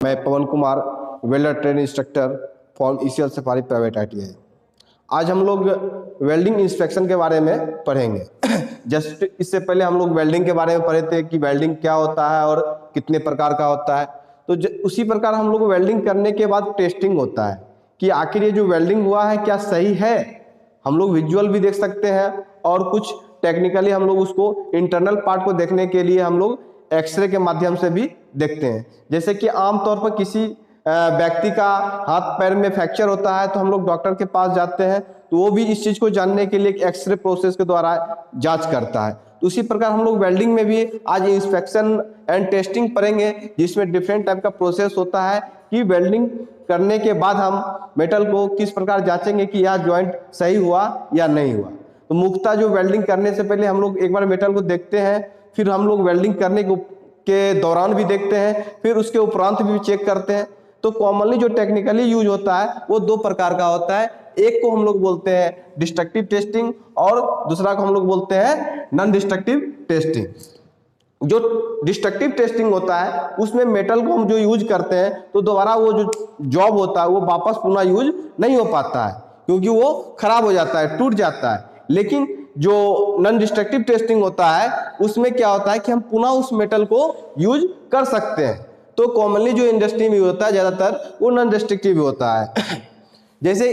मैं Pawan Kumar, welder train instructor from ECL Safari private ITI। आज हम लोग वेल्डिंग इंस्पेक्शन के बारे में पढ़ेंगे। जस्ट इससे पहले हम लोग वेल्डिंग के बारे में पढ़े थे कि वेल्डिंग क्या होता है और कितने प्रकार का होता है। तो उसी प्रकार हम लोग वेल्डिंग करने के बाद टेस्टिंग होता है कि आखिर ये जो वेल्डिंग हुआ है क्या सही है। हम लोग विजुअल भी देख सकते हैं और कुछ टेक्निकली हम लोग उसको इंटरनल पार्ट को देखने के लिए हम लोग एक्सरे के माध्यम से भी देखते हैं। जैसे कि आमतौर पर किसी व्यक्ति का हाथ पैर में फ्रैक्चर होता है तो हम लोग डॉक्टर के पास जाते हैं, तो वो भी इस चीज को जानने के लिए एक्सरे प्रोसेस के द्वारा जांच करता है। तो उसी प्रकार हम लोग वेल्डिंग में भी आज इंस्पेक्शन एंड टेस्टिंग पढ़ेंगे, जिसमें डिफरेंट टाइप का प्रोसेस होता है कि वेल्डिंग करने के बाद हम मेटल को किस प्रकार जांचेंगे कि यह ज्वाइंट सही हुआ या नहीं हुआ। तो मुख्यतः जो वेल्डिंग करने से पहले हम लोग एक बार मेटल को देखते हैं, फिर हम लोग वेल्डिंग करने के दौरान भी देखते हैं, फिर उसके उपरांत भी चेक करते हैं। तो कॉमनली जो टेक्निकली यूज होता है वो दो प्रकार का होता है। एक को हम लोग बोलते हैं डिस्ट्रक्टिव टेस्टिंग और दूसरा को हम लोग बोलते हैं नॉन डिस्ट्रक्टिव टेस्टिंग। जो डिस्ट्रक्टिव टेस्टिंग होता है उसमें मेटल को हम जो यूज करते हैं तो दोबारा वो जो जॉब होता है वो वापस पुनः यूज नहीं हो पाता है, क्योंकि वो खराब हो जाता है, टूट जाता है। लेकिन जो नॉन डिस्ट्रक्टिव टेस्टिंग होता है उसमें क्या होता है कि हम पुनः उस मेटल को यूज कर सकते हैं। तो कॉमनली जो इंडस्ट्री में होता है ज्यादातर वो नॉन डिस्ट्रक्टिव होता है। जैसे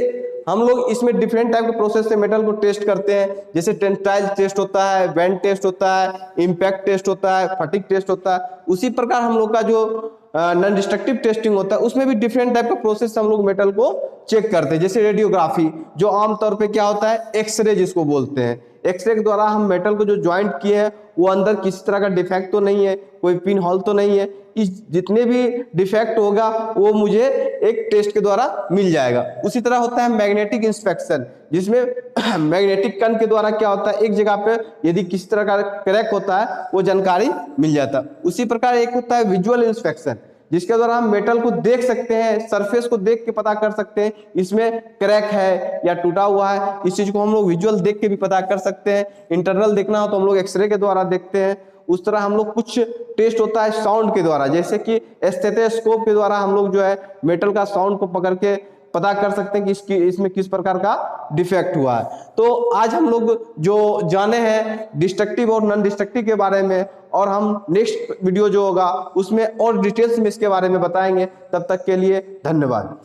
हम लोग इसमें डिफरेंट टाइप के प्रोसेस से मेटल को टेस्ट करते हैं, जैसे टेंसाइल टेस्ट होता है, बेंड टेस्ट होता है, इंपैक्ट टेस्ट होता है, फटीग टेस्ट होता है। उसी प्रकार हम लोग का जो नॉन डिस्ट्रक्टिव टेस्टिंग होता है उसमें भी डिफरेंट टाइप का प्रोसेस हम लोग मेटल को चेक करते हैं। जैसे रेडियोग्राफी, जो आमतौर पे क्या होता है एक्सरे जिसको बोलते हैं, एक्सरे के द्वारा हम मेटल को जो ज्वाइंट किए हैं वो अंदर किसी तरह का डिफेक्ट तो नहीं है, कोई पिन होल तो नहीं है, इस जितने भी डिफेक्ट होगा वो मुझे एक टेस्ट के द्वारा मिल जाएगा। उसी तरह होता है मैग्नेटिक इंस्पेक्शन, जिसमें मैग्नेटिक कण के द्वारा क्या होता है एक जगह पे यदि किसी तरह का क्रैक होता है वो जानकारी मिल जाता है। उसी प्रकार एक होता है विजुअल इंस्पेक्शन, जिसके द्वारा हम मेटल को देख सकते हैं, सरफेस को देख के पता कर सकते हैं इसमें क्रैक है या टूटा हुआ है। इस चीज को हम लोग विजुअल देख के भी पता कर सकते हैं। इंटरनल देखना हो तो हम लोग एक्सरे के द्वारा देखते हैं। उस तरह हम लोग कुछ टेस्ट होता है साउंड के द्वारा, जैसे कि स्टेथोस्कोप के द्वारा हम लोग जो है मेटल का साउंड को पकड़ के पता कर सकते हैं कि इसमें किस प्रकार का डिफेक्ट हुआ है। तो आज हम लोग जो जाने हैं डिस्ट्रक्टिव और नॉन डिस्ट्रक्टिव के बारे में, और हम नेक्स्ट वीडियो जो होगा उसमें और डिटेल्स में इसके बारे में बताएंगे। तब तक के लिए धन्यवाद।